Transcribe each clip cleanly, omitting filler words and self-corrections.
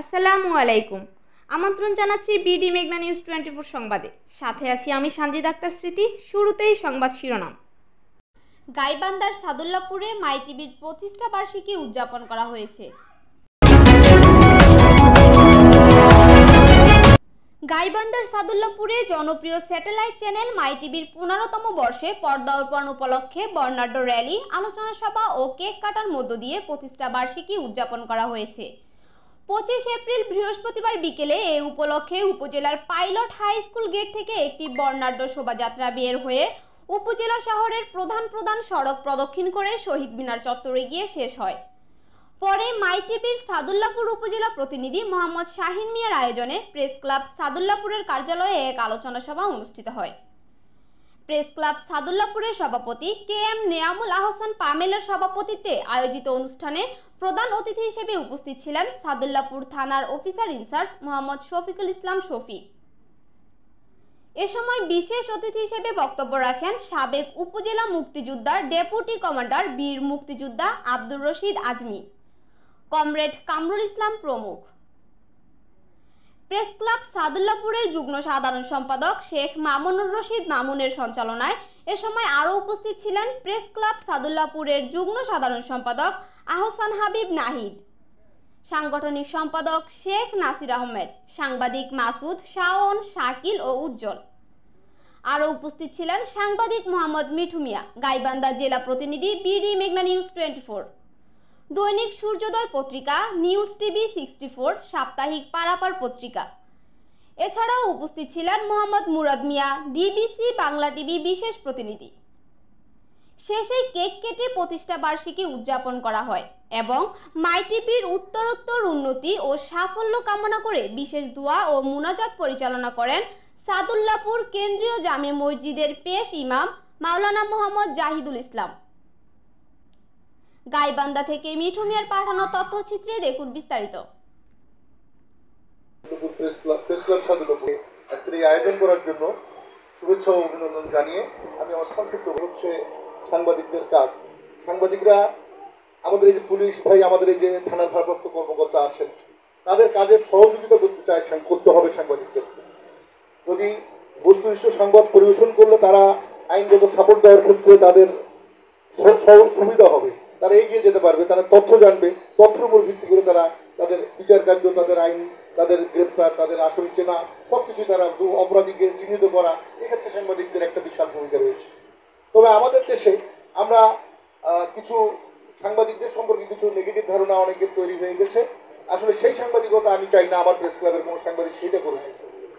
আসসালামু আলাইকুম। আমন্ত্রণ জানাচ্ছি বিডি মেঘনা নিউজ 24 সংবাদে। সাথে আছি আমি সানজিদ আক্তার স্মৃতি। শুরুতেই সংবাদ শিরোনাম। গাইবান্ধার সাদুল্লাপুরে মাই টিভির 25টা বার্ষিকী উদযাপন করা হয়েছে। গাইবান্ধার সাদুল্লাপুরে জনপ্রিয় স্যাটেলাইট চ্যানেল মাই টিভির 15তম বর্ষে পর্দা অর্পণ উপলক্ষে বর্ণাঢ্য র্যালি, আলোচনা সভা ও কেক কাটার মধ্য দিয়ে 25টা বার্ষিকী উদযাপন করা হয়েছে। 25 এপ্রিল বৃহস্পতিবার বিকেলে এ উপলক্ষে উপজেলার পাইলট হাই স্কুল গেট থেকে একটি বর্ণাঢ্য শোভাযাত্রা বের হয়ে উপজেলা শহরের প্রধান সড়ক প্রদক্ষিণ করে শহীদ মিনার চত্বরে গিয়ে শেষ হয়। পরে মাই টিভির সাদুল্লাপুর উপজেলা প্রতিনিধি মোহাম্মদ শাহিন মিয়ার আয়োজনে প্রেস ক্লাব সাদুল্লাপুরের কার্যালয়ে এক আলোচনা সভা অনুষ্ঠিত হয়। প্রেস ক্লাব সাদুল্লাপুরের সভাপতি কে এম নেয়ামুল আহসান পামেলের সভাপতিত্বে আয়োজিত অনুষ্ঠানে প্রধান অতিথি হিসেবে উপস্থিত ছিলেন সাদুল্লাপুর থানার অফিসার ইনচার্জ মোহাম্মদ শফিকুল ইসলাম শফি। এ সময় বিশেষ অতিথি হিসেবে বক্তব্য রাখেন সাবেক উপজেলা মুক্তিযোদ্ধার ডেপুটি কমান্ডার বীর মুক্তিযোদ্ধা আব্দুর রশিদ আজমি, কমরেড কামরুল ইসলাম প্রমুখ। প্রেস ক্লাব সাদুল্লাপুরের যুগ্ম সাধারণ সম্পাদক শেখ মামুনুর রশিদ মামুনের সঞ্চালনায় এ সময় আরও উপস্থিত ছিলেন প্রেস ক্লাব সাদুল্লাপুরের যুগ্ম সাধারণ সম্পাদক আহসান হাবিব নাহিদ, সাংগঠনিক সম্পাদক শেখ নাসির আহমেদ, সাংবাদিক মাসুদ, শাওন, শাকিল ও উজ্জ্বল। আরও উপস্থিত ছিলেন সাংবাদিক মোহাম্মদ মিঠু মিয়া, গাইবান্ধা জেলা প্রতিনিধি বিডি মেঘনা নিউজ 24, দৈনিক সূর্যোদয় পত্রিকা, নিউজ টিভি 64, সাপ্তাহিক পারাপার পত্রিকা। এছাড়াও উপস্থিত ছিলেন মোহাম্মদ মুরাদ মিয়া, ডিবিসি বাংলা টিভি বিশেষ প্রতিনিধি। শেষে কেক কেটে 25টা বার্ষিকী উদযাপন করা হয় এবং মাই টিভির উত্তরোত্তর উন্নতি ও সাফল্য কামনা করে বিশেষ দোয়া ও মুনাজাত পরিচালনা করেন সাদুল্লাপুর কেন্দ্রীয় জামে মসজিদের পেশ ইমাম মাওলানা মোহাম্মদ জাহিদুল ইসলাম। গাইবান্ধা থেকে মিঠু মিয়ার পাঠানো তথ্যচিত্রে দেখুন বিস্তারিত। প্রেস ক্লাব সাদুল্লাপুর আজকের এই আয়োজন করার জন্য শুভেচ্ছা ও অভিনন্দন জানিয়ে আমি আমার সংক্ষিপ্ত হচ্ছে সাংবাদিকদের কাজ। সাংবাদিকরা আমাদের এই যে পুলিশ ভাই, আমাদের এই যে থানার ভারপ্রাপ্ত কর্মকর্তা আছেন, তাদের কাজের সহযোগিতা করতে হবে সাংবাদিকদের। যদি বস্তুনিষ্ঠ সংবাদ পরিবেশন করলে তারা আইনগত সাপোর্ট দেওয়ার ক্ষেত্রে তাদের সুবিধা হবে, তারা এগিয়ে যেতে পারবে, তারা তথ্য জানবে, তথ্যের উপর ভিত্তি করে তারা তাদের বিচার কার্য, তাদের আইন, তাদের গ্রেপ্তার, তাদের আসামি চেনা, সবকিছু তারা অপরাধীকে চিহ্নিত করা, এক্ষেত্রে সাংবাদিকদের একটা বিশাল ভূমিকা রয়েছে। তবে আমাদের দেশে আমরা কিছু সাংবাদিকদের সম্পর্কে কিছু নেগেটিভ ধারণা অনেকের তৈরি হয়ে গেছে। আসলে সেই সাংবাদিকতা আমি চাই না আমার প্রেস ক্লাবের কোনো সাংবাদিক সেইটা করুন।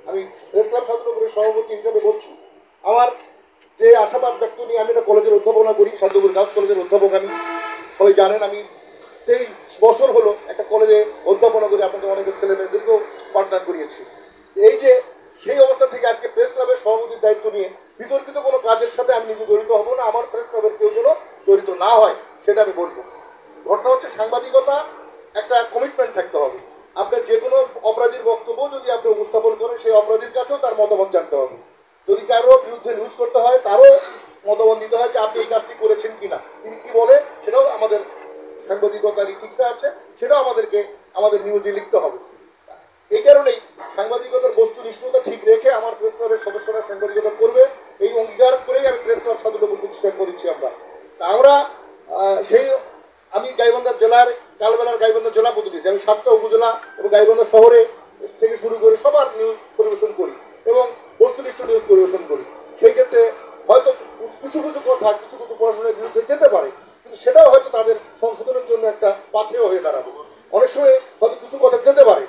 আমি প্রেস ক্লাব সাদুল্লাপুরের সভাপতি হিসেবে বলছি, আমার যে আশাবাদ ব্যক্ত নিয়ে আমি একটা কলেজের অধ্যাপনা করি, সাদুল্লাপুর গার্লস কলেজের অধ্যাপক। আমি সবাই জানেন আমি 23 বছর হলো একটা কলেজে অধ্যাপনা করি, আপনাদের অনেকের ছেলে মেয়েদেরকেও পাঠদান করিয়েছি। এই যে সেই অবস্থা থেকে আজকে প্রেস ক্লাবের সভাপতির দায়িত্ব নিয়ে বিতর্কিত কোনো কাজের সাথে আমি নিজে জড়িত হব না, আমার প্রেস ক্লাবের কেউ যেন জড়িত না হয় সেটা আমি বলবো। ঘটনা হচ্ছে সাংবাদিকতা একটা কমিটমেন্ট থাকতে হবে। আপনার যে কোনো অপরাধীর বক্তব্য যদি আপনি উপস্থাপন করেন, সেই অপরাধীর কাছেও তার মতামত জানতে হবে। যদি কারো বিরুদ্ধে নিউজ করতে হয়, তারও মতামত দিতে হয় যে আপনি এই কাজটি করেছেন কিনা, তিনি কি বলে, সেটাও আমাদের সাংবাদিকতার ইথিক্সে আছে, সেটাও আমাদের নিউজে লিখতে হবে। এই কারণেই সাংবাদিকতার বস্তুনিষ্ঠতা ঠিক রেখে আমার প্রেস ক্লাবের সদস্যরা সাংবাদিকতা করবে, এই অঙ্গীকার করেই আমি প্রেস ক্লাব সাদুল্লাপুর প্রতিষ্ঠা করেছি আমরা আমি গাইবান্ধা জেলার কালবেলার গাইবান্ধা জেলা প্রতিনিধি। আমি 7টা উপজেলা এবং গাইবান্ধা শহরে থেকে শুরু করে সবার নিউজ পরিবেশন করি এবং বস্তুনিষ্ঠ নিউজ পরিবেশন করি। সেই ক্ষেত্রে হয়তো কিছু কথা কিছু পড়াশোনার বিরুদ্ধে যেতে পারে, কিন্তু সেটাও হয়তো তাদের সংশোধনের জন্য একটা পাথেয় হয়ে দাঁড়াবে। অনেক সময় হয়তো কিছু কথা যেতে পারে,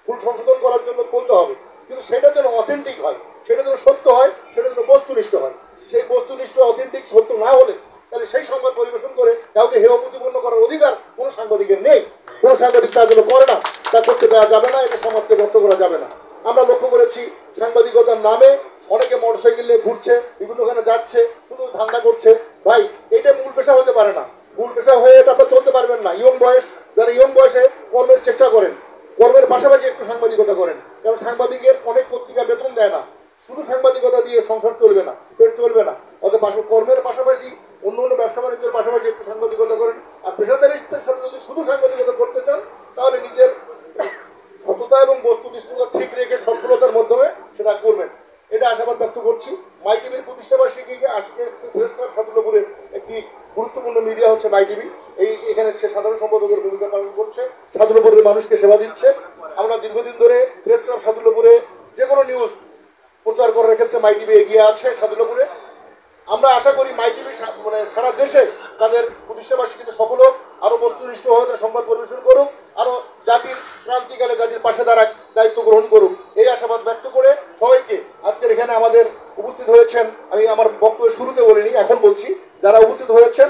ভুল সংশোধন করার জন্য বলতে হবে, কিন্তু সেটা যেন অথেন্টিক হয়, সেটা যেন সত্য হয়, সেটা যেন বস্তুনিষ্ঠ হয়। সেই বস্তুনিষ্ঠ অথেন্টিক সত্য না হলে তাহলে সেই সংবাদ পরিবেশন করে কাউকে হেয় প্রতিপন্ন করার অধিকার কোনো সাংবাদিকের নেই। কোনো সাংবাদিক তার জন্য করে না, তা করতে দেওয়া যাবে না, এটা সমাজকে ব্যক্ত করা যাবে না। আমরা লক্ষ্য করেছি সাংবাদিকতার নামে অনেকে মোটরসাইকেল নিয়ে ঘুরছে, বিভিন্নখানে যাচ্ছে, শুধু ধান্দা করছে। ভাই, এটা মূল পেশা হতে পারে না। মূল পেশা হয়ে এটা আপনার চলতে পারবেন না। যারা ইয়ং বয়সে কর্মের চেষ্টা করেন, কর্মের পাশাপাশি একটু সাংবাদিকতা করেন, কারণ সাংবাদিকের অনেক পত্রিকা বেতন দেয় না। শুধু সাংবাদিকতা দিয়ে সংসার চলবে না, পেট চলবে না। অর্থাৎ কর্মের পাশাপাশি অন্য ব্যবসা বাণিজ্যের পাশাপাশি একটু সাংবাদিকতা করেন। আর পেশাদারিত্বের সাথে যদি শুধু সাংবাদিকতা করতে চান, তাহলে নিজের মাত্রা এবং বস্তুনিষ্ঠতা ঠিক রেখে সচ্ছলতার মাধ্যমে সেটা করবেন, এটা আশাবাদ ব্যক্ত করছি। মাই টিভির প্রতিষ্ঠাবার্ষিকীকে আজকে প্রেস ক্লাব সাদুল্লাপুরের একটি গুরুত্বপূর্ণ মিডিয়া হচ্ছে মাই টিভি। এখানে সে সাধারণ সম্পাদকের ভূমিকা পালন করছে, সাদুল্লাপুরের মানুষকে সেবা দিচ্ছে। আমরা দীর্ঘদিন ধরে প্রেস ক্লাব সাদুল্লাপুরে যে কোনো নিউজ প্রচার করার ক্ষেত্রে মাই টিভি এগিয়ে আছে সাদুল্লাপুরে। আমরা আশা করি মাই টিভি মানে সারা দেশে তাদের প্রতিষ্ঠাবার্ষিকীতে সফল হোক, আরও বস্তুনিষ্ঠভাবে তারা সংবাদ পরিবেশন করুক, আরও জাতির ক্রান্তিকালে জাতির পাশে দাঁড়াক, দায়িত্ব গ্রহণ করুক, এই আশাবাদ ব্যক্ত করে সবাইকে আজকের এখানে আমাদের উপস্থিত হয়েছেন, আমি আমার বক্তব্যের শুরুতে বলিনি, এখন বলছি, যারা উপস্থিত হয়েছেন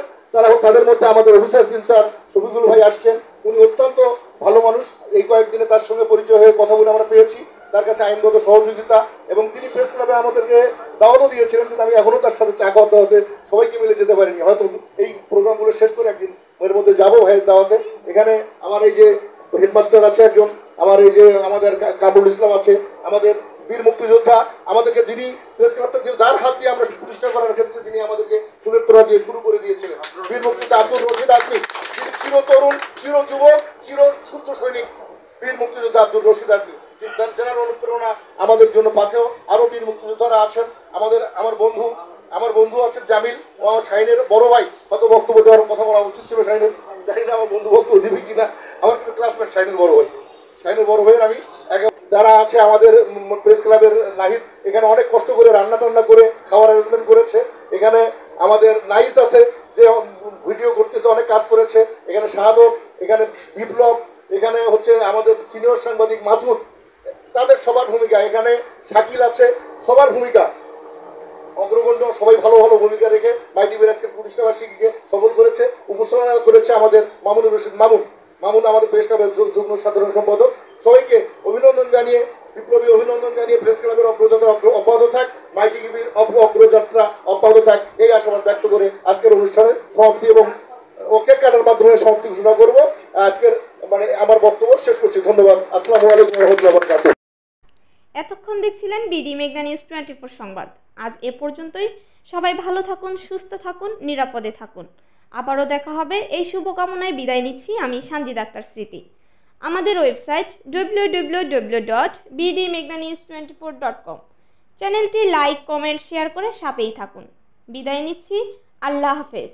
তাদের মধ্যে আমাদের অফিসার সিনসার শফিকুল ভাই আসছেন। উনি অত্যন্ত ভালো মানুষ, এই কয়েকদিনে তার সঙ্গে পরিচয় হয়ে কথা বলে আমরা পেয়েছি, তার কাছে আইনগত সহযোগিতা, এবং তিনি প্রেস ক্লাবে আমাদেরকে দাওয়াতও দিয়েছিলেন, কিন্তু আমি এখনও তার সাথে চা খাওয়া দাওয়াতে সবাইকে মিলে যেতে পারিনি। হয়তো এই প্রোগ্রামগুলো শেষ করে একদিন এর মধ্যে যাবো ভাইয়ের দাওয়াতে। এখানে আমার এই যে হেডমাস্টার আছে একজন, আমার এই যে আমাদের কাবুল ইসলাম আছে, আমাদের বীর মুক্তিযোদ্ধা, আমাদেরকে যিনি প্রেস ক্লাবটা যার হাত দিয়ে আমরা প্রতিষ্ঠা করার ক্ষেত্রে যিনি আমাদেরকে ফুলের তোড়া দিয়ে শুরু করে দিয়েছিলেন, বীর মুক্তিযোদ্ধা আব্দুল রশিদ আজমি, তিনি চির তরুণ, চির যুবক, চির সূর্য সৈনিক বীর মুক্তিযোদ্ধা আব্দুল রশিদ আজমি, যার অনুপ্রেরণা আমাদের জন্য পাথেও আরো বীর মুক্তিযোদ্ধারা আছেন। আমার বন্ধু আছেন জামিল, ও আমার শাহিনের বড় ভাই, হয়তো বক্তব্য দেওয়ার কথা বলা উচিত ছিল শাহিনের, জানি না আমার বন্ধু বক্তব্য দিবি কিনা, আমার কিন্তু ক্লাসমেট শাহিনের বড় ভাইয়ের আমি যারা আছে আমাদের প্রেস ক্লাবের নাহিদ এখানে অনেক কষ্ট করে রান্না টান্না করে খাওয়ার অ্যারেঞ্জমেন্ট করেছে। এখানে আমাদের নাইস আছে যে ভিডিও করতেছে, অনেক কাজ করেছে। এখানে শাহাদত, এখানে বিপ্লব, এখানে হচ্ছে আমাদের সিনিয়র সাংবাদিক মাসুদ, তাদের সবার ভূমিকা, এখানে শাকিল আছে, সবার ভূমিকা অগ্রগণ্য, সবাই ভালো ভালো ভূমিকা রেখে মাই টিভির আজকে প্রতিষ্ঠাবার্ষিকীকে সফল করেছে। উপস্থাপনা করেছে আমাদের মামুনুর রশিদ মামুন আমাদের প্রেস ক্লাবের যুগ্ম সাধারণ সম্পাদক। সবাইকে অভিনন্দন জানিয়ে, বিপ্লবী অভিনন্দন জানিয়ে প্রেস ক্লাবের অগ্রযাত্রা অব্যাহত থাক, মাই টিভির অগ্রযাত্রা অব্যাহত থাক, এই আশাবাদ ব্যক্ত করে আজকের অনুষ্ঠানের সমাপ্তি এবং কেক কাটার মাধ্যমে সমাপ্তি ঘোষণা করবো। আজকের আমার বক্তব্য শেষ করছি। ধন্যবাদ। আসসালামু আলাইকুম ওয়া রাহমাতুল্লাহি ওয়া বারাকাতুহু। এতক্ষণ দেখছিলেন বিডি মেঘনা নিউজ 24 সংবাদ। আজ এ পর্যন্তই। সবাই ভালো থাকুন, সুস্থ থাকুন, নিরাপদে থাকুন। আবারও দেখা হবে, এই শুভকামনায় বিদায় নিচ্ছি আমি সানজিদা আক্তার স্মৃতি। আমাদের ওয়েবসাইট www.bdmeghnanews24.com, চ্যানেলটি লাইক, কমেন্ট, শেয়ার করে সাথেই থাকুন। বিদায় নিচ্ছি। আল্লাহ হাফেজ।